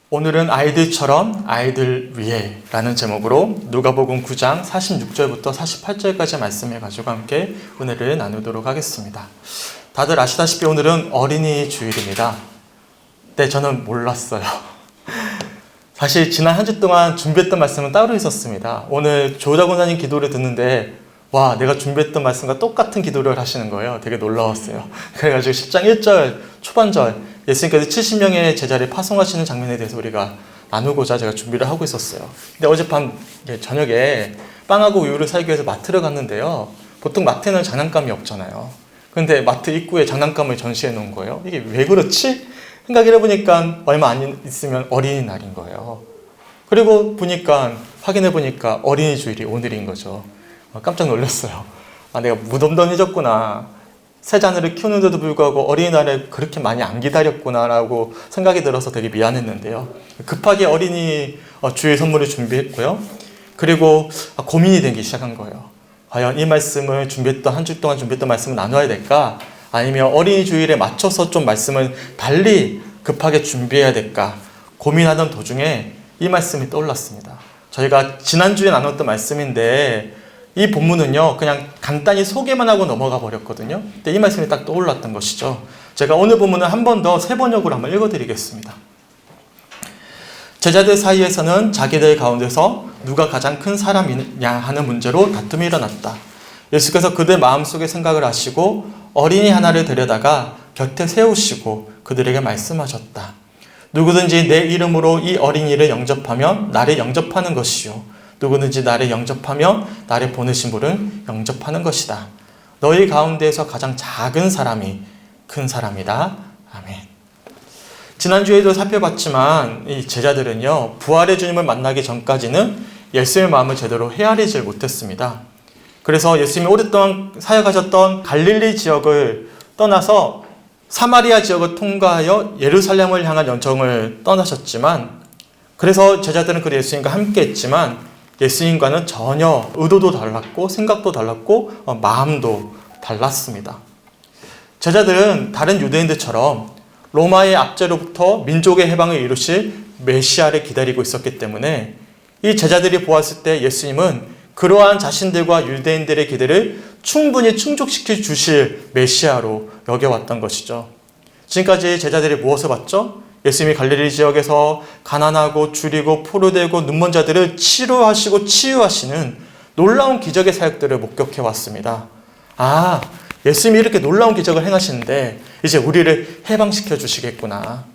오늘은 아이들처럼 아이들 위해 라는 제목으로 누가복음 9장 46절부터 48절까지 말씀해 가지고 함께 은혜를 나누도록 하겠습니다. 다들 아시다시피 오늘은 어린이 주일입니다. 네, 저는 몰랐어요. 사실 지난 한 주 동안 준비했던 말씀은 따로 있었습니다. 오늘 조자 권사님 기도를 듣는데 와, 내가 준비했던 말씀과 똑같은 기도를 하시는 거예요. 되게 놀라웠어요. 그래가지고 10장 1절 초반절 예수님께서 70명의 제자를 파송하시는 장면에 대해서 우리가 나누고자 제가 준비를 하고 있었어요. 근데 어젯밤 저녁에 빵하고 우유를 사기 위해서 마트를 갔는데요. 보통 마트에는 장난감이 없잖아요. 근데 마트 입구에 장난감을 전시해 놓은 거예요. 이게 왜 그렇지? 생각을 해보니까 얼마 안 있으면 어린이날인 거예요. 그리고 확인해 보니까 어린이 주일이 오늘인 거죠. 깜짝 놀랐어요. 내가 무덤덤해졌구나. 세 자녀를 키우는데도 불구하고 어린이날을 그렇게 많이 안 기다렸구나라고 생각이 들어서 되게 미안했는데요. 급하게 어린이 주일 선물을 준비했고요. 그리고 고민이 되기 시작한 거예요. 과연 이 말씀을 한 주 동안 준비했던 말씀을 나눠야 될까? 아니면 어린이 주일에 맞춰서 좀 말씀을 달리 급하게 준비해야 될까? 고민하던 도중에 이 말씀이 떠올랐습니다. 저희가 지난주에 나눴던 말씀인데 이 본문은요, 그냥 간단히 소개만 하고 넘어가 버렸거든요. 근데 이 말씀이 딱 떠올랐던 것이죠. 제가 오늘 본문을 한 번 더 세 번역으로 한번 읽어드리겠습니다. 제자들 사이에서는 자기들 가운데서 누가 가장 큰 사람이냐 하는 문제로 다툼이 일어났다. 예수께서 그들 마음속의 생각을 아시고 어린이 하나를 데려다가 곁에 세우시고 그들에게 말씀하셨다. 누구든지 내 이름으로 이 어린이를 영접하면 나를 영접하는 것이요. 누구든지 나를 영접하면 나를 보내신 분을 영접하는 것이다. 너희 가운데에서 가장 작은 사람이 큰 사람이다. 아멘. 지난주에도 살펴봤지만 이 제자들은요, 부활의 주님을 만나기 전까지는 예수님의 마음을 제대로 헤아리질 못했습니다. 그래서 예수님이 오랫동안 사역하셨던 갈릴리 지역을 떠나서 사마리아 지역을 통과하여 예루살렘을 향한 여정을 떠나셨지만, 그래서 제자들은 그 예수님과 함께 했지만 예수님과는 전혀 의도도 달랐고 생각도 달랐고 마음도 달랐습니다. 제자들은 다른 유대인들처럼 로마의 압제로부터 민족의 해방을 이루실 메시아를 기다리고 있었기 때문에 이 제자들이 보았을 때 예수님은 그러한 자신들과 유대인들의 기대를 충분히 충족시켜 주실 메시아로 여겨왔던 것이죠. 지금까지 제자들이 무엇을 봤죠? 예수님이 갈릴리 지역에서 가난하고 줄이고 포로되고 눈먼 자들을 치료하시고 치유하시는 놀라운 기적의 사역들을 목격해 왔습니다. 예수님이 이렇게 놀라운 기적을 행하시는데 이제 우리를 해방시켜 주시겠구나.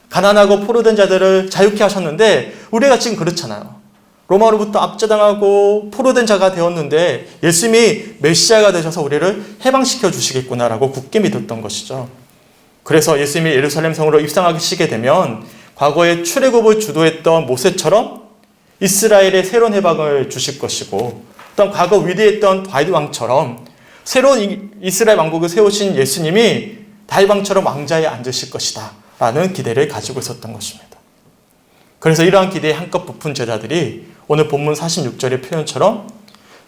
가난하고 포로된 자들을 자유케 하셨는데 우리가 지금 그렇잖아요. 로마로부터 압제당하고 포로된 자가 되었는데 예수님이 메시아가 되셔서 우리를 해방시켜 주시겠구나라고 굳게 믿었던 것이죠. 그래서 예수님이 예루살렘 성으로 입성하시게 되면 과거에 출애굽을 주도했던 모세처럼 이스라엘의 새로운 해방을 주실 것이고, 또 과거 위대했던 다윗 왕처럼 새로운 이스라엘 왕국을 세우신 예수님이 다윗 왕처럼 왕자에 앉으실 것이다 라는 기대를 가지고 있었던 것입니다. 그래서 이러한 기대에 한껏 부푼 제자들이 오늘 본문 46절의 표현처럼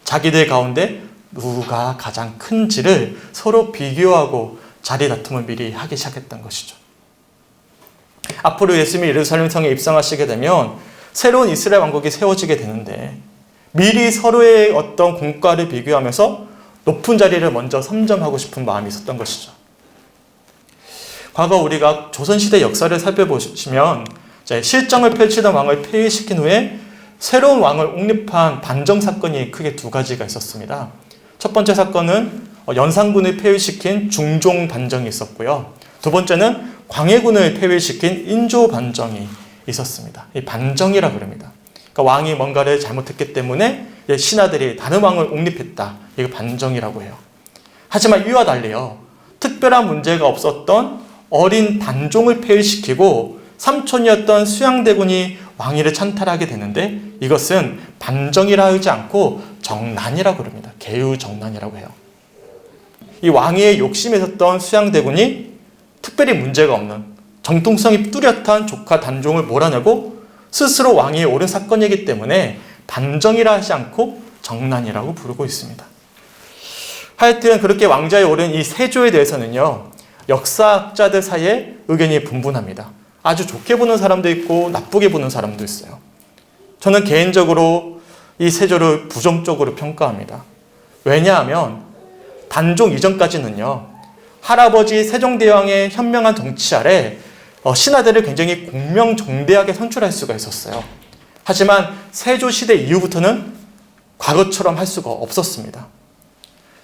자기들 가운데 누가 가장 큰지를 서로 비교하고 자리 다툼을 미리 하기 시작했던 것이죠. 앞으로 예수님이 예루살렘 성에 입성하시게 되면 새로운 이스라엘 왕국이 세워지게 되는데 미리 서로의 어떤 공과를 비교하면서 높은 자리를 먼저 선점하고 싶은 마음이 있었던 것이죠. 과거 우리가 조선시대 역사를 살펴보시면 실정을 펼치던 왕을 폐위시킨 후에 새로운 왕을 옹립한 반정 사건이 크게 두 가지가 있었습니다. 첫 번째 사건은 연산군을 폐위시킨 중종 반정이 있었고요. 두 번째는 광해군을 폐위시킨 인조 반정이 있었습니다. 이 반정이라 그럽니다. 그러니까 왕이 뭔가를 잘못했기 때문에 신하들이 다른 왕을 옹립했다. 이거 반정이라고 해요. 하지만 이와 달리요, 특별한 문제가 없었던 어린 단종을 폐위시키고 삼촌이었던 수양대군이 왕위를 찬탈하게 되는데 이것은 반정이라 하지 않고 정난이라고 그럽니다. 계유정난이라고 해요. 이 왕위에 욕심에 섰던 수양대군이 특별히 문제가 없는 정통성이 뚜렷한 조카 단종을 몰아내고 스스로 왕위에 오른 사건이기 때문에 반정이라 하지 않고 정난이라고 부르고 있습니다. 하여튼 그렇게 왕좌에 오른 이 세조에 대해서는요, 역사학자들 사이에 의견이 분분합니다. 아주 좋게 보는 사람도 있고 나쁘게 보는 사람도 있어요. 저는 개인적으로 이 세조를 부정적으로 평가합니다. 왜냐하면 단종 이전까지는요, 할아버지 세종대왕의 현명한 정치 아래 신하들을 굉장히 공명정대하게 선출할 수가 있었어요. 하지만 세조시대 이후부터는 과거처럼 할 수가 없었습니다.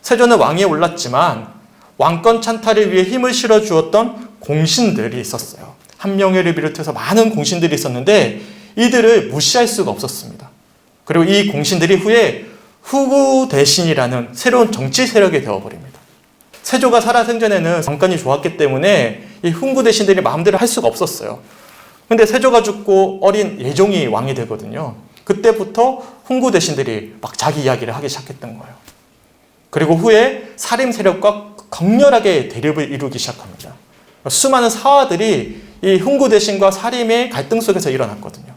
세조는 왕위에 올랐지만 왕권 찬탈을 위해 힘을 실어주었던 공신들이 있었어요. 한명회를 비롯해서 많은 공신들이 있었는데 이들을 무시할 수가 없었습니다. 그리고 이 공신들이 후에 후구대신이라는 새로운 정치 세력이 되어버립니다. 세조가 살아생전에는 정권이 좋았기 때문에 이 훈구대신들이 마음대로 할 수가 없었어요. 근데 세조가 죽고 어린 예종이 왕이 되거든요. 그때부터 훈구대신들이 막 자기 이야기를 하기 시작했던 거예요. 그리고 후에 사림 세력과 격렬하게 대립을 이루기 시작합니다. 수많은 사화들이 이 훈구대신과 사림의 갈등 속에서 일어났거든요.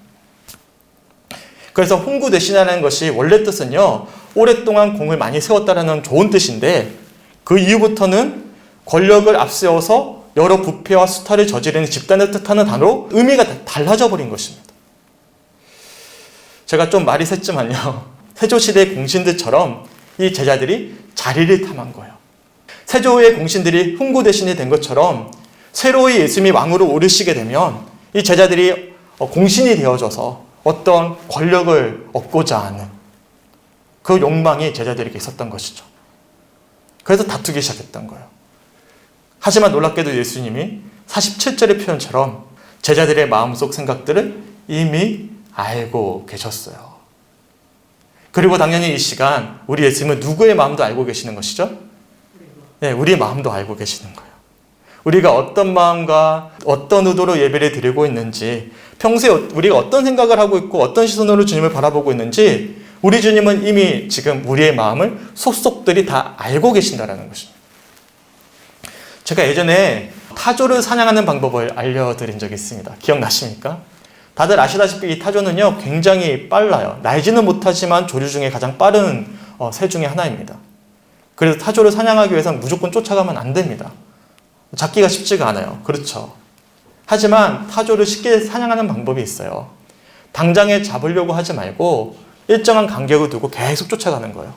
그래서 훈구대신이라는 것이 원래 뜻은요, 오랫동안 공을 많이 세웠다는 좋은 뜻인데 그 이후부터는 권력을 앞세워서 여러 부패와 수탈을 저지르는 집단을 뜻하는 단어로 의미가 달라져 버린 것입니다. 제가 좀 말이 샜지만요, 세조시대의 공신들처럼 이 제자들이 자리를 탐한 거예요. 세조의 공신들이 훈구대신이 된 것처럼 새로이 예수님이 왕으로 오르시게 되면 이 제자들이 공신이 되어져서 어떤 권력을 얻고자 하는 그 욕망이 제자들에게 있었던 것이죠. 그래서 다투기 시작했던 거예요. 하지만 놀랍게도 예수님이 47절의 표현처럼 제자들의 마음속 생각들을 이미 알고 계셨어요. 그리고 당연히 이 시간 우리 예수님은 누구의 마음도 알고 계시는 것이죠? 네, 우리의 마음도 알고 계시는 거예요. 우리가 어떤 마음과 어떤 의도로 예배를 드리고 있는지, 평소에 우리가 어떤 생각을 하고 있고 어떤 시선으로 주님을 바라보고 있는지 우리 주님은 이미 지금 우리의 마음을 속속들이 다 알고 계신다는 것입니다. 제가 예전에 타조를 사냥하는 방법을 알려드린 적이 있습니다. 기억나십니까? 다들 아시다시피 이 타조는요, 굉장히 빨라요. 날지는 못하지만 조류 중에 가장 빠른 새 중에 하나입니다. 그래서 타조를 사냥하기 위해서는 무조건 쫓아가면 안 됩니다. 잡기가 쉽지가 않아요. 그렇죠. 하지만 타조를 쉽게 사냥하는 방법이 있어요. 당장에 잡으려고 하지 말고 일정한 간격을 두고 계속 쫓아가는 거예요.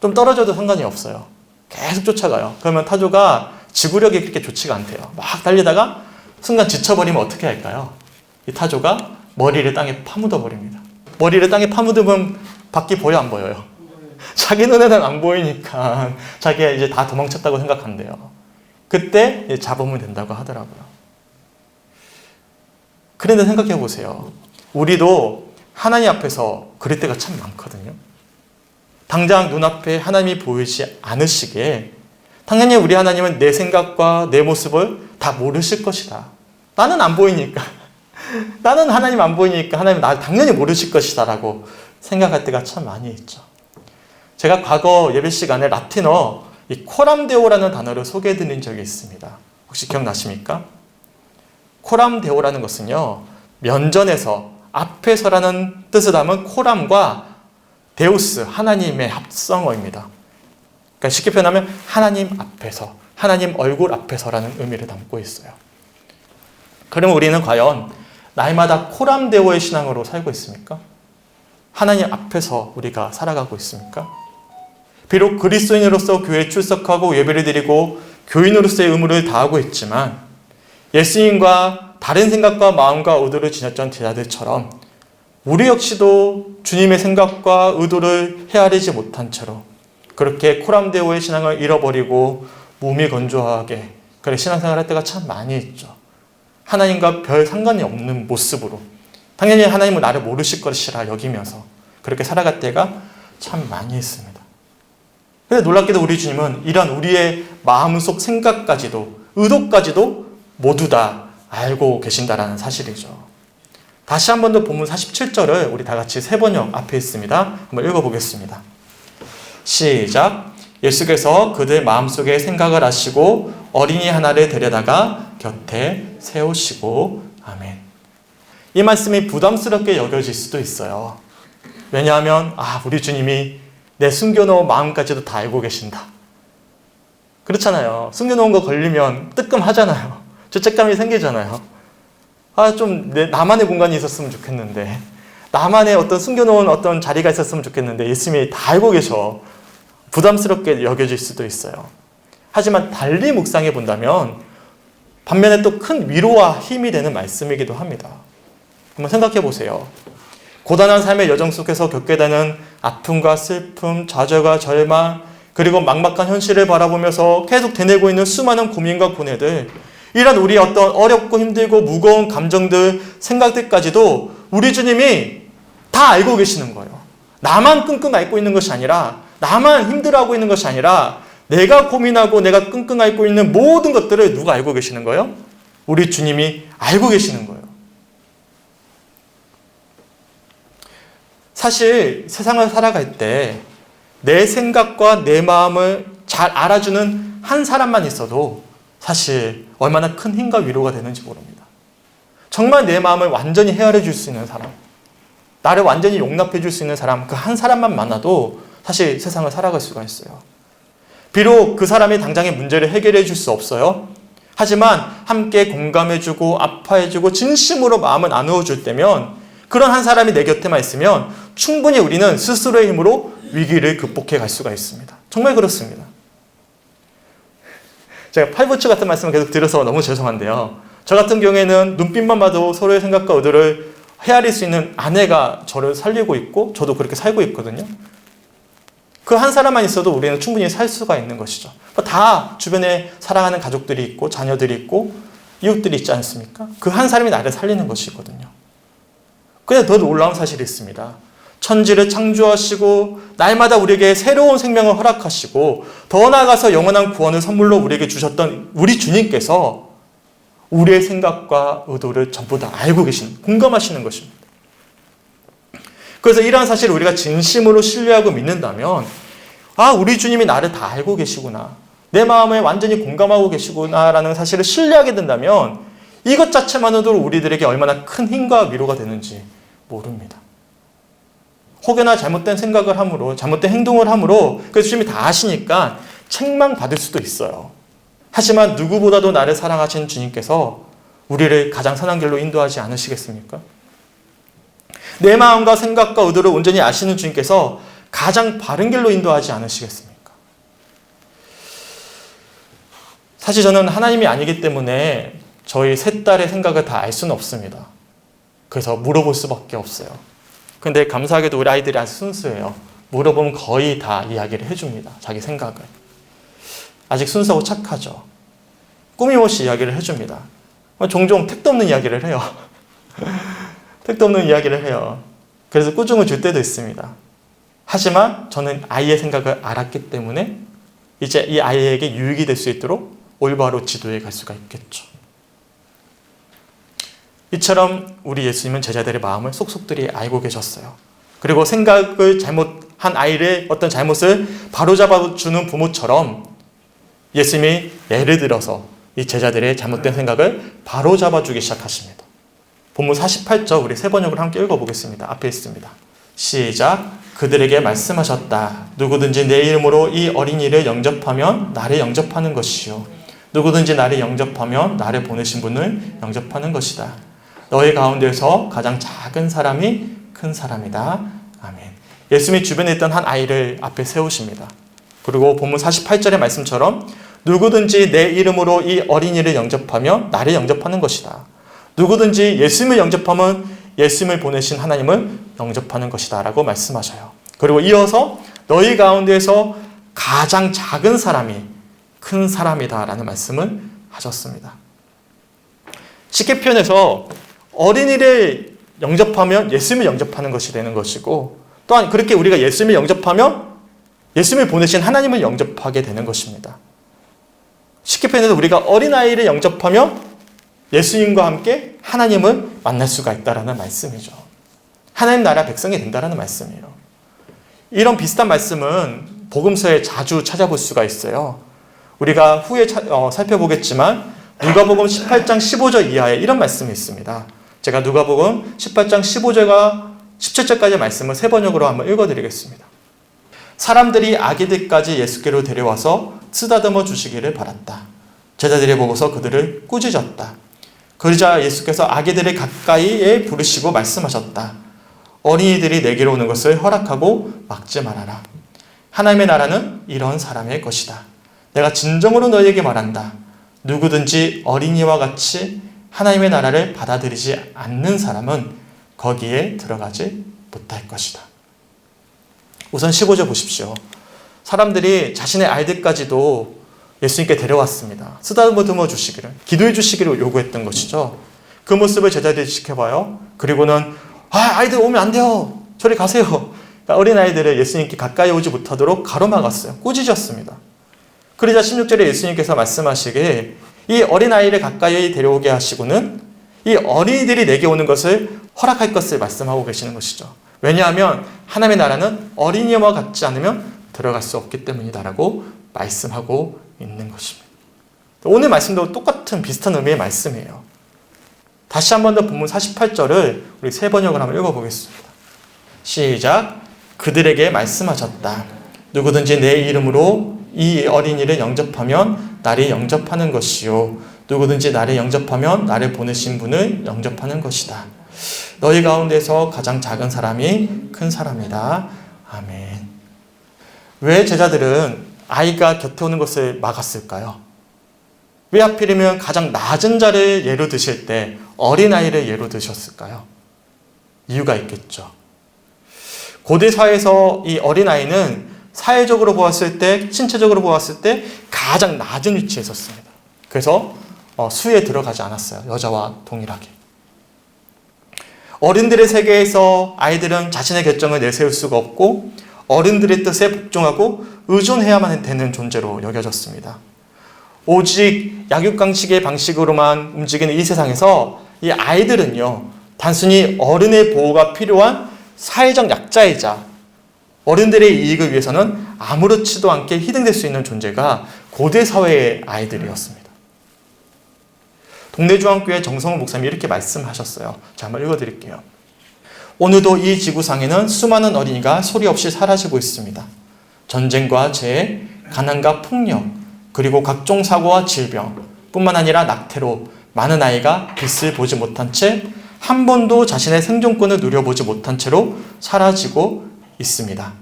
좀 떨어져도 상관이 없어요. 계속 쫓아가요. 그러면 타조가 지구력이 그렇게 좋지가 않대요. 막 달리다가 순간 지쳐버리면 어떻게 할까요? 이 타조가 머리를 땅에 파묻어 버립니다. 머리를 땅에 파묻으면 밖이 보여 안 보여요? 자기 눈에는 안 보이니까 자기가 이제 다 도망쳤다고 생각한대요. 그때 잡으면 된다고 하더라고요. 그런데 생각해 보세요. 우리도 하나님 앞에서 그럴 때가 참 많거든요. 당장 눈앞에 하나님이 보이지 않으시기에 당연히 우리 하나님은 내 생각과 내 모습을 다 모르실 것이다. 나는 안 보이니까. 나는 하나님 안 보이니까 하나님 나를 당연히 모르실 것이다 라고 생각할 때가 참 많이 있죠. 제가 과거 예배 시간에 라틴어 이 코람데오라는 단어를 소개해 드린 적이 있습니다. 혹시 기억나십니까? 코람데오라는 것은요, 면전에서, 앞에서라는 뜻을 담은 코람과 데우스, 하나님의 합성어입니다. 그러니까 쉽게 표현하면 하나님 앞에서, 하나님 얼굴 앞에서라는 의미를 담고 있어요. 그럼 우리는 과연 날마다 코람데오의 신앙으로 살고 있습니까? 하나님 앞에서 우리가 살아가고 있습니까? 비록 그리스도인으로서 교회에 출석하고 예배를 드리고 교인으로서의 의무를 다하고 있지만 예수님과 다른 생각과 마음과 의도를 지녔던 제자들처럼 우리 역시도 주님의 생각과 의도를 헤아리지 못한 채로 그렇게 코람데오의 신앙을 잃어버리고 몸이 건조하게 그래 신앙생활을 할 때가 참 많이 있죠. 하나님과 별 상관이 없는 모습으로 당연히 하나님은 나를 모르실 것이라 여기면서 그렇게 살아갈 때가 참 많이 있습니다. 그런데 놀랍게도 우리 주님은 이런 우리의 마음속 생각까지도 의도까지도 모두 다 알고 계신다라는 사실이죠. 다시 한 번 더 본문 47절을 우리 다 같이 세번역 앞에 있습니다. 한번 읽어보겠습니다. 시작. 예수께서 그들 마음속의 생각을 아시고 어린이 하나를 데려다가 곁에 세우시고 아멘. 이 말씀이 부담스럽게 여겨질 수도 있어요. 왜냐하면 우리 주님이 내 숨겨놓은 마음까지도 다 알고 계신다. 그렇잖아요. 숨겨놓은 거 걸리면 뜨끔하잖아요. 죄책감이 생기잖아요. 나만의 공간이 있었으면 좋겠는데, 나만의 어떤 숨겨놓은 어떤 자리가 있었으면 좋겠는데, 예수님이 다 알고 계셔. 부담스럽게 여겨질 수도 있어요. 하지만 달리 묵상해 본다면, 반면에 또 큰 위로와 힘이 되는 말씀이기도 합니다. 한번 생각해 보세요. 고단한 삶의 여정 속에서 겪게 되는 아픔과 슬픔, 좌절과 절망, 그리고 막막한 현실을 바라보면서 계속 되뇌고 있는 수많은 고민과 고뇌들, 이런 우리 어떤 어렵고 힘들고 무거운 감정들, 생각들까지도 우리 주님이 다 알고 계시는 거예요. 나만 끙끙 앓고 있는 것이 아니라, 나만 힘들어하고 있는 것이 아니라, 내가 고민하고 내가 끙끙 앓고 있는 모든 것들을 누가 알고 계시는 거예요? 우리 주님이 알고 계시는 거예요. 사실 세상을 살아갈 때 내 생각과 내 마음을 잘 알아주는 한 사람만 있어도 사실 얼마나 큰 힘과 위로가 되는지 모릅니다. 정말 내 마음을 완전히 헤아려 줄 수 있는 사람, 나를 완전히 용납해 줄 수 있는 사람, 그 한 사람만 만나도 사실 세상을 살아갈 수가 있어요. 비록 그 사람이 당장의 문제를 해결해 줄 수 없어요. 하지만 함께 공감해주고 아파해주고 진심으로 마음을 나누어 줄 때면, 그런 한 사람이 내 곁에만 있으면 충분히 우리는 스스로의 힘으로 위기를 극복해 갈 수가 있습니다. 정말 그렇습니다. 제가 팔부처 같은 말씀을 계속 드려서 너무 죄송한데요. 저 같은 경우에는 눈빛만 봐도 서로의 생각과 의도를 헤아릴 수 있는 아내가 저를 살리고 있고, 저도 그렇게 살고 있거든요. 그 한 사람만 있어도 우리는 충분히 살 수가 있는 것이죠. 다 주변에 사랑하는 가족들이 있고 자녀들이 있고 이웃들이 있지 않습니까? 그 한 사람이 나를 살리는 것이거든요. 근데 더 놀라운 사실이 있습니다. 천지를 창조하시고 날마다 우리에게 새로운 생명을 허락하시고 더 나아가서 영원한 구원을 선물로 우리에게 주셨던 우리 주님께서 우리의 생각과 의도를 전부 다 알고 계시는, 공감하시는 것입니다. 그래서 이러한 사실을 우리가 진심으로 신뢰하고 믿는다면, 우리 주님이 나를 다 알고 계시구나, 내 마음에 완전히 공감하고 계시구나라는 사실을 신뢰하게 된다면, 이것 자체만으로도 우리들에게 얼마나 큰 힘과 위로가 되는지 모릅니다. 혹여나 잘못된 생각을 함으로, 잘못된 행동을 함으로 그 주님이 다 아시니까 책망받을 수도 있어요. 하지만 누구보다도 나를 사랑하시는 주님께서 우리를 가장 선한 길로 인도하지 않으시겠습니까? 내 마음과 생각과 의도를 온전히 아시는 주님께서 가장 바른 길로 인도하지 않으시겠습니까? 사실 저는 하나님이 아니기 때문에 저희 셋 딸의 생각을 다 알 수는 없습니다. 그래서 물어볼 수밖에 없어요. 근데 감사하게도 우리 아이들이 아주 순수해요. 물어보면 거의 다 이야기를 해줍니다. 자기 생각을. 아직 순수하고 착하죠. 꾸밈없이 이야기를 해줍니다. 종종 택도 없는 이야기를 해요. 택도 없는 이야기를 해요. 그래서 꾸중을 줄 때도 있습니다. 하지만 저는 아이의 생각을 알았기 때문에 이제 이 아이에게 유익이 될 수 있도록 올바로 지도해 갈 수가 있겠죠. 이처럼 우리 예수님은 제자들의 마음을 속속들이 알고 계셨어요. 그리고 생각을 잘못한 아이의 어떤 잘못을 바로잡아주는 부모처럼 예수님이 예를 들어서 이 제자들의 잘못된 생각을 바로잡아주기 시작하십니다. 본문 48절 우리 세 번역을 함께 읽어보겠습니다. 앞에 있습니다. 시작. 그들에게 말씀하셨다. 누구든지 내 이름으로 이 어린이를 영접하면 나를 영접하는 것이요, 누구든지 나를 영접하면 나를 보내신 분을 영접하는 것이다. 너희 가운데서 가장 작은 사람이 큰 사람이다. 아멘. 예수님이 주변에 있던 한 아이를 앞에 세우십니다. 그리고 본문 48절의 말씀처럼 누구든지 내 이름으로 이 어린이를 영접하면 나를 영접하는 것이다. 누구든지 예수님을 영접하면 예수님을 보내신 하나님을 영접하는 것이다 라고 말씀하셔요. 그리고 이어서 너희 가운데에서 가장 작은 사람이 큰 사람이다 라는 말씀을 하셨습니다. 쉽게 표현해서 어린이를 영접하면 예수님을 영접하는 것이 되는 것이고, 또한 그렇게 우리가 예수님을 영접하면 예수님을 보내신 하나님을 영접하게 되는 것입니다. 쉽게 표현해서 우리가 어린아이를 영접하면 예수님과 함께 하나님을 만날 수가 있다는 말씀이죠. 하나님 나라 백성이 된다는 말씀이에요. 이런 비슷한 말씀은 복음서에 자주 찾아볼 수가 있어요. 우리가 후에 살펴보겠지만 누가복음 18장 15절 이하에 이런 말씀이 있습니다. 제가 누가복음 18장 15절과 17절까지의 말씀을 세 번역으로 한번 읽어드리겠습니다. 사람들이 아기들까지 예수께로 데려와서 쓰다듬어 주시기를 바랐다. 제자들이 보고서 그들을 꾸짖었다. 그러자 예수께서 아기들을 가까이에 부르시고 말씀하셨다. 어린이들이 내게로 오는 것을 허락하고 막지 말아라. 하나님의 나라는 이런 사람의 것이다. 내가 진정으로 너희에게 말한다. 누구든지 어린이와 같이 하나님의 나라를 받아들이지 않는 사람은 거기에 들어가지 못할 것이다. 우선 15절 보십시오. 사람들이 자신의 아이들까지도 예수님께 데려왔습니다. 쓰다듬어 주시기를, 기도해 주시기를 요구했던 것이죠. 그 모습을 제자들이 지켜봐요. 그리고는 아이들 오면 안 돼요. 저리 가세요. 그러니까 어린아이들을 예수님께 가까이 오지 못하도록 가로막았어요. 꾸짖었습니다. 그러자 16절에 예수님께서 말씀하시기에 이 어린아이를 가까이 데려오게 하시고는 이 어린이들이 내게 오는 것을 허락할 것을 말씀하고 계시는 것이죠. 왜냐하면 하나님의 나라는 어린이와 같지 않으면 들어갈 수 없기 때문이다라고 말씀하고 있는 것입니다. 오늘 말씀도 똑같은 비슷한 의미의 말씀이에요. 다시 한 번 더 본문 48절을 우리 세 번역을 한번 읽어보겠습니다. 시작. 그들에게 말씀하셨다. 누구든지 내 이름으로 이 어린이를 영접하면 나를 영접하는 것이요. 누구든지 나를 영접하면 나를 보내신 분을 영접하는 것이다. 너희 가운데서 가장 작은 사람이 큰 사람이다. 아멘. 왜 제자들은 아이가 곁에 오는 것을 막았을까요? 왜 하필이면 가장 낮은 자를 예로 드실 때 어린아이를 예로 드셨을까요? 이유가 있겠죠. 고대 사회에서 이 어린아이는 사회적으로 보았을 때, 신체적으로 보았을 때 가장 낮은 위치에 있었습니다. 그래서 수에 들어가지 않았어요. 여자와 동일하게. 어른들의 세계에서 아이들은 자신의 결정을 내세울 수가 없고 어른들의 뜻에 복종하고 의존해야만 되는 존재로 여겨졌습니다. 오직 약육강식의 방식으로만 움직이는 이 세상에서 이 아이들은요, 단순히 어른의 보호가 필요한 사회적 약자이자 어른들의 이익을 위해서는 아무렇지도 않게 희생될 수 있는 존재가 고대 사회의 아이들이었습니다. 동래중앙교회 정성호 목사님이 이렇게 말씀하셨어요. 자, 한번 읽어드릴게요. 오늘도 이 지구상에는 수많은 어린이가 소리 없이 사라지고 있습니다. 전쟁과 재해, 가난과 폭력, 그리고 각종 사고와 질병, 뿐만 아니라 낙태로 많은 아이가 빛을 보지 못한 채 한 번도 자신의 생존권을 누려보지 못한 채로 사라지고 있습니다.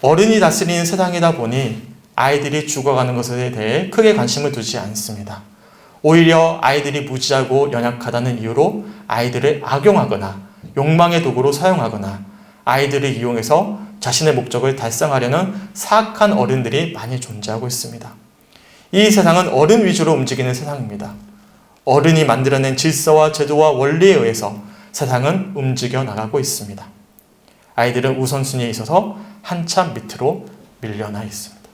어른이 다스리는 세상이다 보니 아이들이 죽어가는 것에 대해 크게 관심을 두지 않습니다. 오히려 아이들이 무지하고 연약하다는 이유로 아이들을 악용하거나 욕망의 도구로 사용하거나 아이들을 이용해서 자신의 목적을 달성하려는 사악한 어른들이 많이 존재하고 있습니다. 이 세상은 어른 위주로 움직이는 세상입니다. 어른이 만들어낸 질서와 제도와 원리에 의해서 세상은 움직여 나가고 있습니다. 아이들은 우선순위에 있어서 한참 밑으로 밀려나 있습니다.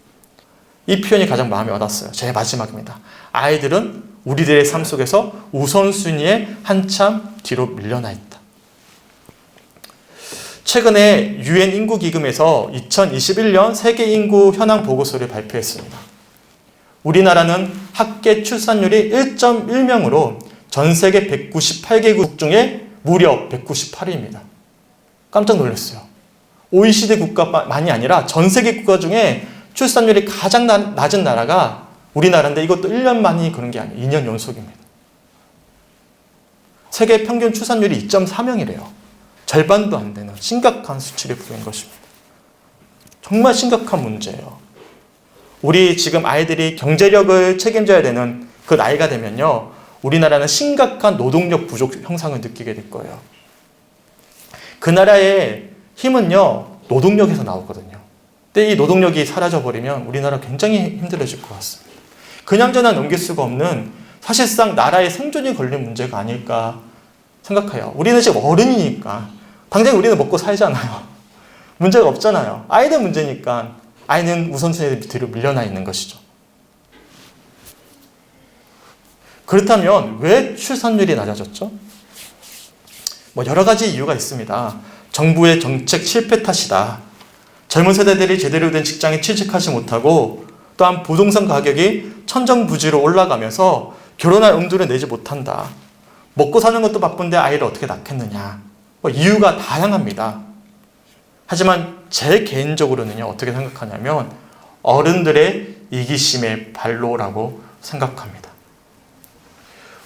이 표현이 가장 마음에 와닿았어요. 제 마지막입니다. 아이들은 우리들의 삶 속에서 우선순위에 한참 뒤로 밀려나 있다. 최근에 유엔 인구기금에서 2021년 세계 인구 현황 보고서를 발표했습니다. 우리나라는 합계 출산율이 1.1명으로 전 세계 198개국 중에 무려 198위입니다. 깜짝 놀랐어요. OECD 국가만이 아니라 전 세계 국가 중에 출산율이 가장 낮은 나라가 우리나라인데 이것도 1년 만이 그런 게 아니에요. 2년 연속입니다. 세계 평균 출산율이 2.4명이래요. 절반도 안 되는 심각한 수치를 보인 것입니다. 정말 심각한 문제예요. 우리 지금 아이들이 경제력을 책임져야 되는 그 나이가 되면요, 우리나라는 심각한 노동력 부족 형상을 느끼게 될 거예요. 그 나라의 힘은요, 노동력에서 나오거든요. 근데 이 노동력이 사라져버리면 우리나라 굉장히 힘들어질 것 같습니다. 그냥저냥 넘길 수가 없는 사실상 나라의 생존이 걸린 문제가 아닐까 생각해요. 우리는 지금 어른이니까 당장 우리는 먹고 살잖아요. 문제가 없잖아요. 아이들 문제니까 아이는 우선순위 뒤로 밀려나 있는 것이죠. 그렇다면 왜 출산율이 낮아졌죠? 여러 가지 이유가 있습니다. 정부의 정책 실패 탓이다. 젊은 세대들이 제대로 된 직장에 취직하지 못하고 또한 부동산 가격이 천정부지로 올라가면서 결혼할 엄두를 내지 못한다. 먹고 사는 것도 바쁜데 아이를 어떻게 낳겠느냐. 이유가 다양합니다. 하지만 제 개인적으로는요, 어떻게 생각하냐면 어른들의 이기심의 발로라고 생각합니다.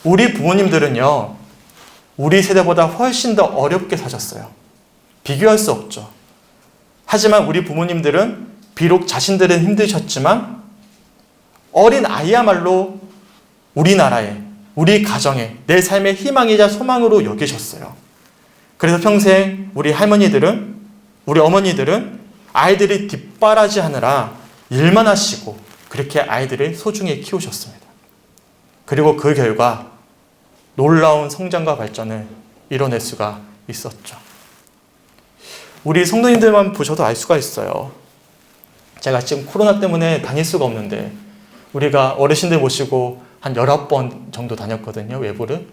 우리 부모님들은요, 우리 세대보다 훨씬 더 어렵게 사셨어요. 비교할 수 없죠. 하지만 우리 부모님들은 비록 자신들은 힘드셨지만 어린 아이야말로 우리나라에, 우리 가정에 내 삶의 희망이자 소망으로 여기셨어요. 그래서 평생 우리 할머니들은, 우리 어머니들은 아이들이 뒷바라지 하느라 일만 하시고 그렇게 아이들을 소중히 키우셨습니다. 그리고 그 결과 놀라운 성장과 발전을 이뤄낼 수가 있었죠. 우리 성도님들만 보셔도 알 수가 있어요. 제가 지금 코로나 때문에 다닐 수가 없는데 우리가 어르신들 모시고 한 19번 정도 다녔거든요, 외부를.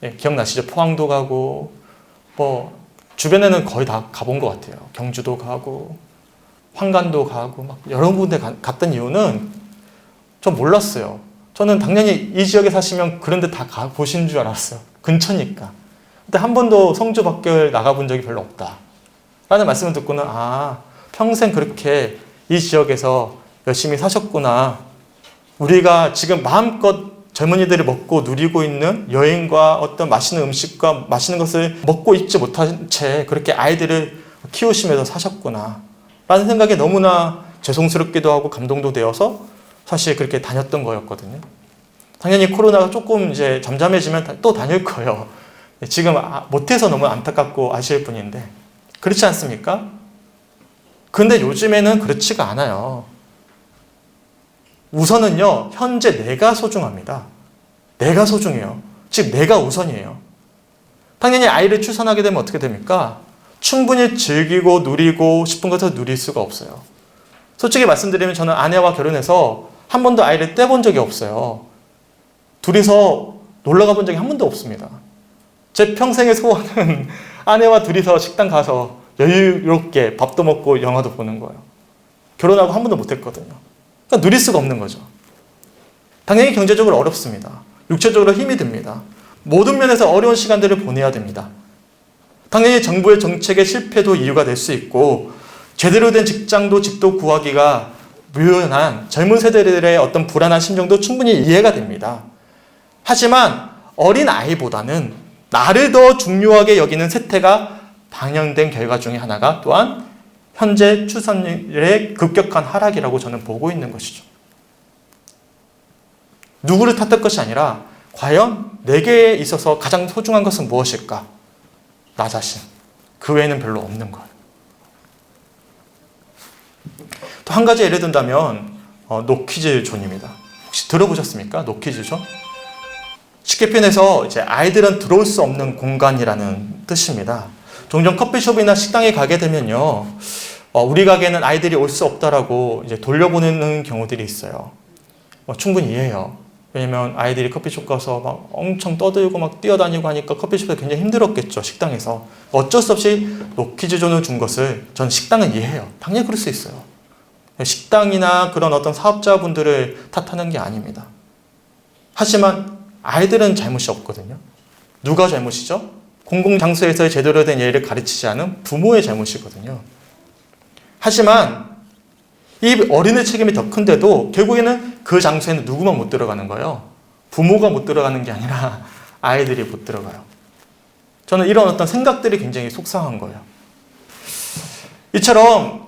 네, 기억나시죠? 포항도 가고, 주변에는 거의 다 가본 것 같아요. 경주도 가고, 황간도 가고, 막 여러 군데 갔던 이유는 전 몰랐어요. 저는 당연히 이 지역에 사시면 그런 데 다 가보신 줄 알았어요. 근처니까. 근데 한 번도 성주 밖을 나가본 적이 별로 없다 라는 말씀을 듣고는, 평생 그렇게 이 지역에서 열심히 사셨구나. 우리가 지금 마음껏 젊은이들이 먹고 누리고 있는 여행과 어떤 맛있는 음식과 맛있는 것을 먹고 있지 못한 채 그렇게 아이들을 키우시면서 사셨구나 라는 생각에 너무나 죄송스럽기도 하고 감동도 되어서 사실 그렇게 다녔던 거였거든요. 당연히 코로나가 조금 이제 잠잠해지면 또 다닐 거예요. 지금 못해서 너무 안타깝고 아쉬울 뿐인데, 그렇지 않습니까? 근데 요즘에는 그렇지가 않아요. 우선은요, 현재 내가 소중합니다. 내가 소중해요. 즉 내가 우선이에요. 당연히 아이를 출산하게 되면 어떻게 됩니까? 충분히 즐기고 누리고 싶은 것을 누릴 수가 없어요. 솔직히 말씀드리면 저는 아내와 결혼해서 한 번도 아이를 떼본 적이 없어요. 둘이서 놀러 가본 적이 한 번도 없습니다. 제 평생의 소원은 아내와 둘이서 식당 가서 여유롭게 밥도 먹고 영화도 보는 거예요. 결혼하고 한 번도 못했거든요. 그러니까 누릴 수가 없는 거죠. 당연히 경제적으로 어렵습니다. 육체적으로 힘이 듭니다. 모든 면에서 어려운 시간들을 보내야 됩니다. 당연히 정부의 정책의 실패도 이유가 될 수 있고, 제대로 된 직장도 집도 구하기가 묘연한 젊은 세대들의 어떤 불안한 심정도 충분히 이해가 됩니다. 하지만 어린 아이보다는 나를 더 중요하게 여기는 세태가 반영된 결과 중에 하나가 또한 현재 출산율의 급격한 하락이라고 저는 보고 있는 것이죠. 누구를 탓할 것이 아니라 과연 내게 있어서 가장 소중한 것은 무엇일까? 나 자신. 그 외에는 별로 없는 거예요. 또 한 가지 예를 든다면 노키즈 존입니다. 혹시 들어보셨습니까? 노키즈 존? 쉽게 표현해서 이제 아이들은 들어올 수 없는 공간이라는 뜻입니다. 종종 커피숍이나 식당에 가게 되면요, 우리 가게는 아이들이 올 수 없다라고 이제 돌려보내는 경우들이 있어요. 충분히 이해해요. 왜냐면 아이들이 커피숍 가서 막 엄청 떠들고 막 뛰어다니고 하니까 커피숍에 굉장히 힘들었겠죠, 식당에서. 어쩔 수 없이 노키즈 존을 준 것을 전 식당은 이해해요. 당연히 그럴 수 있어요. 식당이나 그런 어떤 사업자분들을 탓하는 게 아닙니다. 하지만 아이들은 잘못이 없거든요. 누가 잘못이죠? 공공장소에서의 제대로 된 예의를 가르치지 않은 부모의 잘못이거든요. 하지만 이 어린의 책임이 더 큰데도 결국에는 그 장소에는 누구만 못 들어가는 거예요. 부모가 못 들어가는 게 아니라 아이들이 못 들어가요. 저는 이런 어떤 생각들이 굉장히 속상한 거예요. 이처럼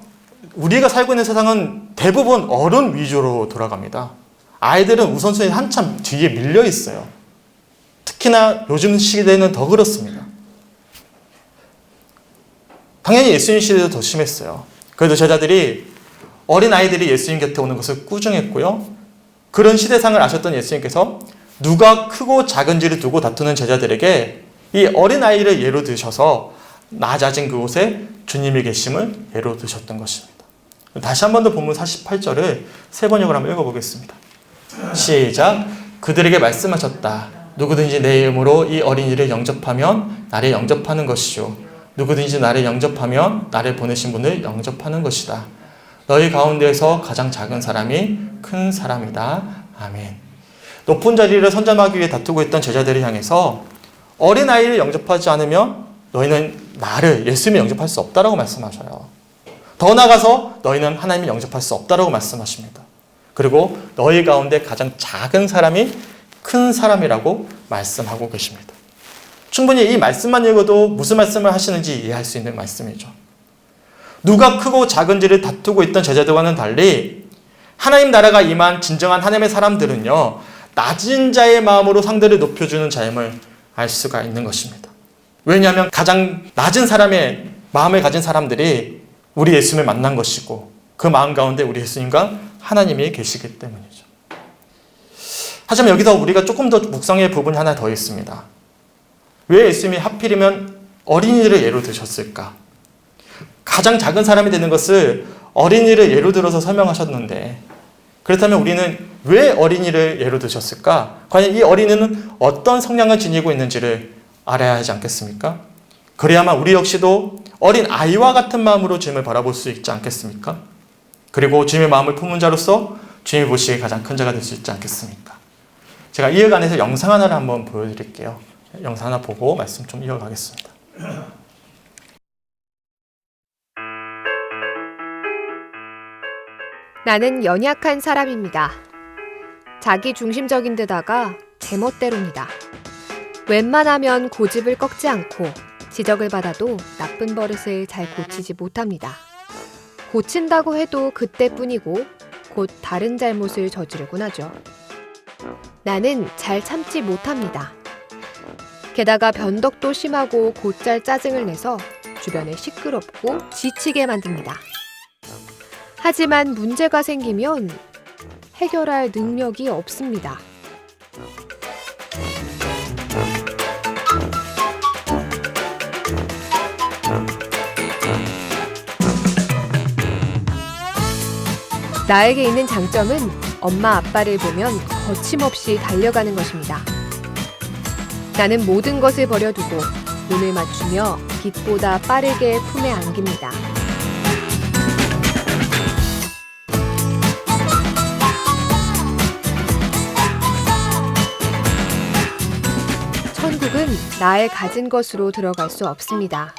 우리가 살고 있는 세상은 대부분 어른 위주로 돌아갑니다. 아이들은 우선순위 한참 뒤에 밀려 있어요. 특히나 요즘 시대는 더 그렇습니다. 당연히 예수님 시대도 더 심했어요. 그래도 제자들이 어린 아이들이 예수님 곁에 오는 것을 꾸중했고요. 그런 시대상을 아셨던 예수님께서 누가 크고 작은지를 두고 다투는 제자들에게 이 어린 아이를 예로 드셔서 낮아진 그곳에 주님이 계심을 예로 드셨던 것입니다. 다시 한 번 더 본문 48절을 세 번역을 한번 읽어보겠습니다. 시작. 그들에게 말씀하셨다. 누구든지 내 이름으로 이 어린이를 영접하면 나를 영접하는 것이요. 누구든지 나를 영접하면 나를 보내신 분을 영접하는 것이다. 너희 가운데에서 가장 작은 사람이 큰 사람이다. 아멘. 높은 자리를 선점하기 위해 다투고 있던 제자들을 향해서 어린아이를 영접하지 않으면 너희는 나를, 예수님을 영접할 수 없다라고 말씀하셔요. 더 나아가서 너희는 하나님을 영접할 수 없다라고 말씀하십니다. 그리고 너희 가운데 가장 작은 사람이 큰 사람이라고 말씀하고 계십니다. 충분히 이 말씀만 읽어도 무슨 말씀을 하시는지 이해할 수 있는 말씀이죠. 누가 크고 작은지를 다투고 있던 제자들과는 달리 하나님 나라가 임한 진정한 하나님의 사람들은요, 낮은 자의 마음으로 상대를 높여주는 자임을 알 수가 있는 것입니다. 왜냐하면 가장 낮은 사람의 마음을 가진 사람들이 우리 예수님을 만난 것이고 그 마음 가운데 우리 예수님과 하나님이 계시기 때문이죠. 하지만 여기서 우리가 조금 더 묵상할 부분이 하나 더 있습니다. 왜 예수님이 하필이면 어린이를 예로 드셨을까? 가장 작은 사람이 되는 것을 어린이를 예로 들어서 설명하셨는데, 그렇다면 우리는 왜 어린이를 예로 드셨을까? 과연 이 어린이는 어떤 성향을 지니고 있는지를 알아야 하지 않겠습니까? 그래야만 우리 역시도 어린 아이와 같은 마음으로 주님을 바라볼 수 있지 않겠습니까? 그리고 주님의 마음을 품은 자로서 주님이 보시기에 가장 큰 자가 될 수 있지 않겠습니까? 제가 이어간에서 영상 하나를 한번 보여드릴게요. 영상 하나 보고 말씀 좀 이어가겠습니다. 나는 연약한 사람입니다. 자기 중심적인 데다가 제멋대로입니다. 웬만하면 고집을 꺾지 않고 지적을 받아도 나쁜 버릇을 잘 고치지 못합니다. 고친다고 해도 그때뿐이고 곧 다른 잘못을 저지르곤 하죠. 나는 잘 참지 못합니다. 게다가 변덕도 심하고 곧잘 짜증을 내서 주변을 시끄럽고 지치게 만듭니다. 하지만 문제가 생기면 해결할 능력이 없습니다. 나에게 있는 장점은 엄마 아빠를 보면 거침없이 달려가는 것입니다. 나는 모든 것을 버려두고 눈을 맞추며 빛보다 빠르게 품에 안깁니다. 천국은 나의 가진 것으로 들어갈 수 없습니다.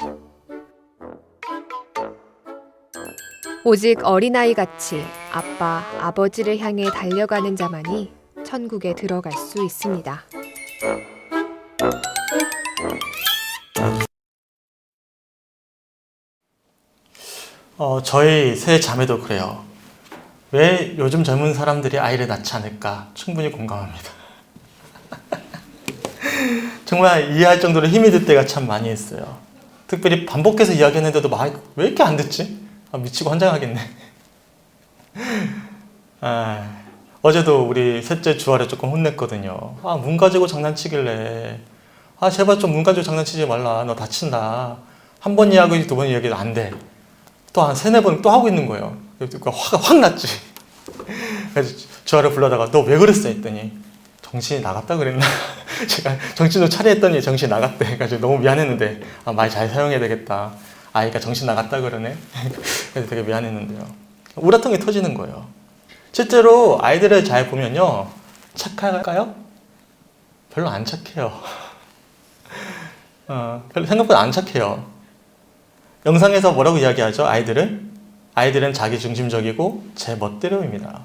오직 어린아이같이 아빠, 아버지를 향해 달려가는 자만이 천국에 들어갈 수 있습니다. 저희 세 자매도 그래요. 왜 요즘 젊은 사람들이 아이를 낳지 않을까? 충분히 공감합니다. 정말 이해할 정도로 힘이 들 때가 참 많이 있어요. 특별히 반복해서 이야기했는데도 말 왜 이렇게 안 듣지? 미치고 환장하겠네. 어제도 우리 셋째 주아를 조금 혼냈거든요. 문 가지고 장난치길래 제발 좀 문 가지고 장난치지 말라. 너 다친다. 한 번 이야기, 두 번 이야기도 안 돼. 또 한 세네 번 또 하고 있는 거예요. 화가 확 났지. 그래서 주아를 불러다가 너 왜 그랬어? 했더니 정신이 나갔다 그랬나? 제가 정신을 차려 했더니 정신이 나갔대. 그래서 너무 미안했는데 말 잘 사용해야 되겠다. 아이가 정신 나갔다 그러네. 그래서 되게 미안했는데요. 우라통이 터지는 거예요. 실제로 아이들을 잘 보면요, 착할까요? 별로 안 착해요. 별로 생각보다 안 착해요. 영상에서 뭐라고 이야기하죠? 아이들은 자기 중심적이고 제 멋대로입니다.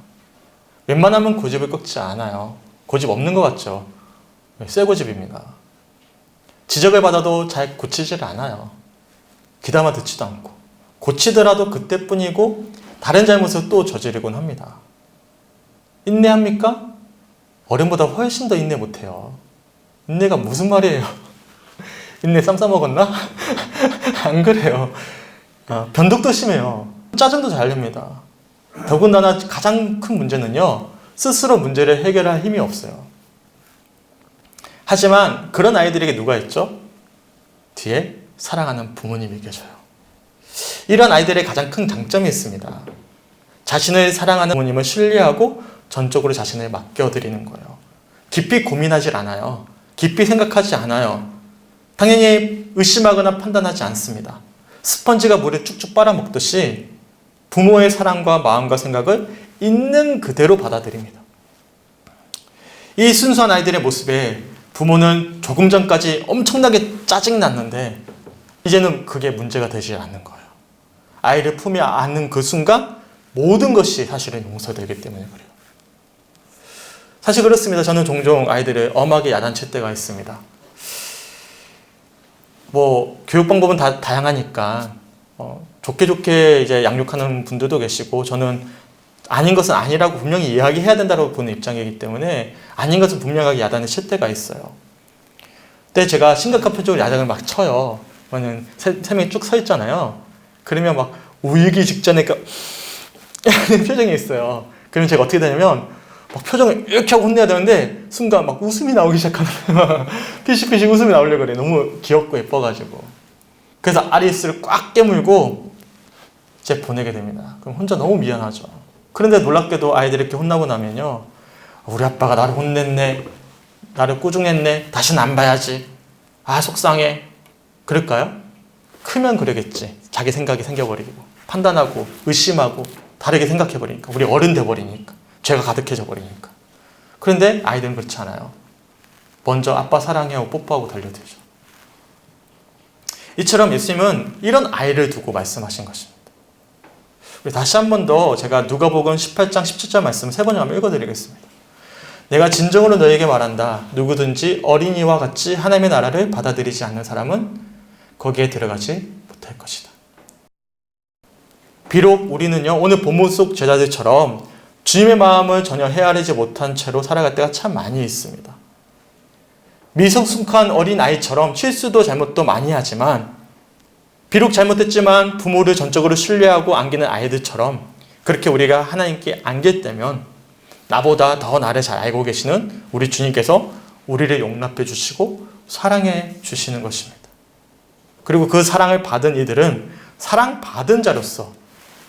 웬만하면 고집을 꺾지 않아요. 고집 없는 것 같죠? 쇠고집입니다. 지적을 받아도 잘 고치질 않아요. 귀담아 듣지도 않고, 고치더라도 그때뿐이고 다른 잘못을 또 저지르곤 합니다. 인내합니까? 어른보다 훨씬 더 인내 못해요. 인내가 무슨 말이에요? 인내 쌈 싸먹었나? 안 그래요. 변덕도 심해요. 짜증도 잘 냅니다. 더군다나 가장 큰 문제는요, 스스로 문제를 해결할 힘이 없어요. 하지만 그런 아이들에게 누가 있죠? 뒤에 사랑하는 부모님이 계셔요. 이런 아이들의 가장 큰 장점이 있습니다. 자신을 사랑하는 부모님을 신뢰하고 전적으로 자신을 맡겨드리는 거예요. 깊이 고민하지 않아요. 깊이 생각하지 않아요. 당연히 의심하거나 판단하지 않습니다. 스펀지가 물을 쭉쭉 빨아먹듯이 부모의 사랑과 마음과 생각을 있는 그대로 받아들입니다. 이 순수한 아이들의 모습에 부모는 조금 전까지 엄청나게 짜증났는데 이제는 그게 문제가 되지 않는 거예요. 아이를 품에 안는 그 순간 모든 것이 사실은 용서되기 때문에 그래요. 사실 그렇습니다. 저는 종종 아이들을 엄하게 야단칠 때가 있습니다. 뭐 교육 방법은 다 다양하니까 좋게 이제 양육하는 분들도 계시고, 저는 아닌 것은 아니라고 분명히 이야기해야 된다고 보는 입장이기 때문에 아닌 것은 분명하게 야단을 칠 때가 있어요. 그때 제가 심각한 표정으로 야단을 막 쳐요. 그러면 세 명이 쭉 서 있잖아요. 그러면 막 울기 직전에 이런 표정이 있어요. 그러면 제가 어떻게 되냐면 막 표정을 이렇게 하고 혼내야 되는데 순간 막 웃음이 나오기 시작하는 거예요. 피식피식 웃음이 나오려고 그래. 너무 귀엽고 예뻐가지고. 그래서 아리스를 꽉 깨물고 이제 보내게 됩니다. 그럼 혼자 너무 미안하죠. 그런데 놀랍게도 아이들이 이렇게 혼나고 나면요, 우리 아빠가 나를 혼냈네, 나를 꾸중했네, 다시는 안 봐야지, 아 속상해, 그럴까요? 크면 그러겠지. 자기 생각이 생겨버리고 판단하고 의심하고 다르게 생각해버리니까, 우리 어른 돼버리니까, 죄가 가득해져 버리니까. 그런데 아이들은 그렇지 않아요. 먼저 아빠 사랑해하고 뽀뽀하고 달려들죠. 이처럼 예수님은 이런 아이를 두고 말씀하신 것입니다. 우리 다시 한 번 더 제가 누가복음 18장 17절 말씀을 세 번을 한번 읽어드리겠습니다. 내가 진정으로 너에게 말한다. 누구든지 어린이와 같이 하나님의 나라를 받아들이지 않는 사람은 거기에 들어가지 못할 것이다. 비록 우리는요, 오늘 본문 속 제자들처럼 주님의 마음을 전혀 헤아리지 못한 채로 살아갈 때가 참 많이 있습니다. 미성숙한 어린아이처럼 실수도 잘못도 많이 하지만, 비록 잘못했지만 부모를 전적으로 신뢰하고 안기는 아이들처럼 그렇게 우리가 하나님께 안길 때면 나보다 더 나를 잘 알고 계시는 우리 주님께서 우리를 용납해 주시고 사랑해 주시는 것입니다. 그리고 그 사랑을 받은 이들은 사랑받은 자로서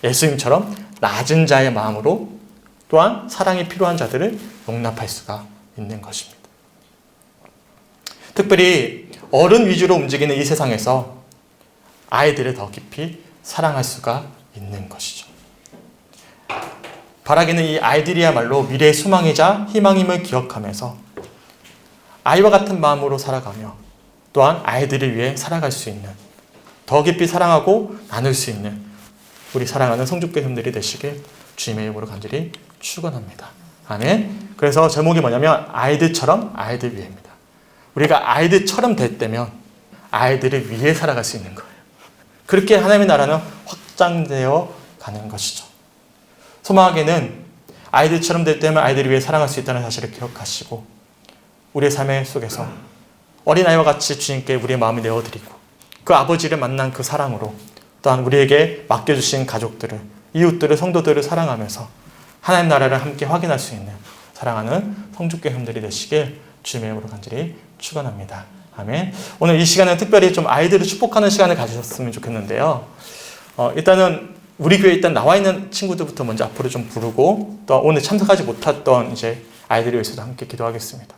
예수님처럼 낮은 자의 마음으로 또한 사랑이 필요한 자들을 용납할 수가 있는 것입니다. 특별히 어른 위주로 움직이는 이 세상에서 아이들을 더 깊이 사랑할 수가 있는 것이죠. 바라기는 이 아이들이야말로 미래의 소망이자 희망임을 기억하면서 아이와 같은 마음으로 살아가며 또한 아이들을 위해 살아갈 수 있는, 더 깊이 사랑하고 나눌 수 있는 우리 사랑하는 성주교회들이 되시길 주님의 이름으로 간절히 축원합니다. 아멘. 그래서 제목이 뭐냐면 아이들처럼 아이들 위해입니다. 우리가 아이들처럼 될 때면 아이들을 위해 살아갈 수 있는 거예요. 그렇게 하나님의 나라는 확장되어 가는 것이죠. 소망하게는 아이들처럼 될 때면 아이들을 위해 사랑할 수 있다는 사실을 기억하시고, 우리의 삶의 속에서 어린아이와 같이 주님께 우리의 마음을 내어드리고 그 아버지를 만난 그 사랑으로 또한 우리에게 맡겨주신 가족들을, 이웃들을, 성도들을 사랑하면서 하나님 나라를 함께 확인할 수 있는 사랑하는 성주교회 형들이 되시길 주님의 이름으로 간절히 축원합니다. 아멘. 오늘 이 시간은 특별히 좀 아이들을 축복하는 시간을 가지셨으면 좋겠는데요. 일단은 우리 교회에 일단 나와 있는 친구들부터 먼저 앞으로 좀 부르고, 또 오늘 참석하지 못했던 이제 아이들을 위해서도 함께 기도하겠습니다.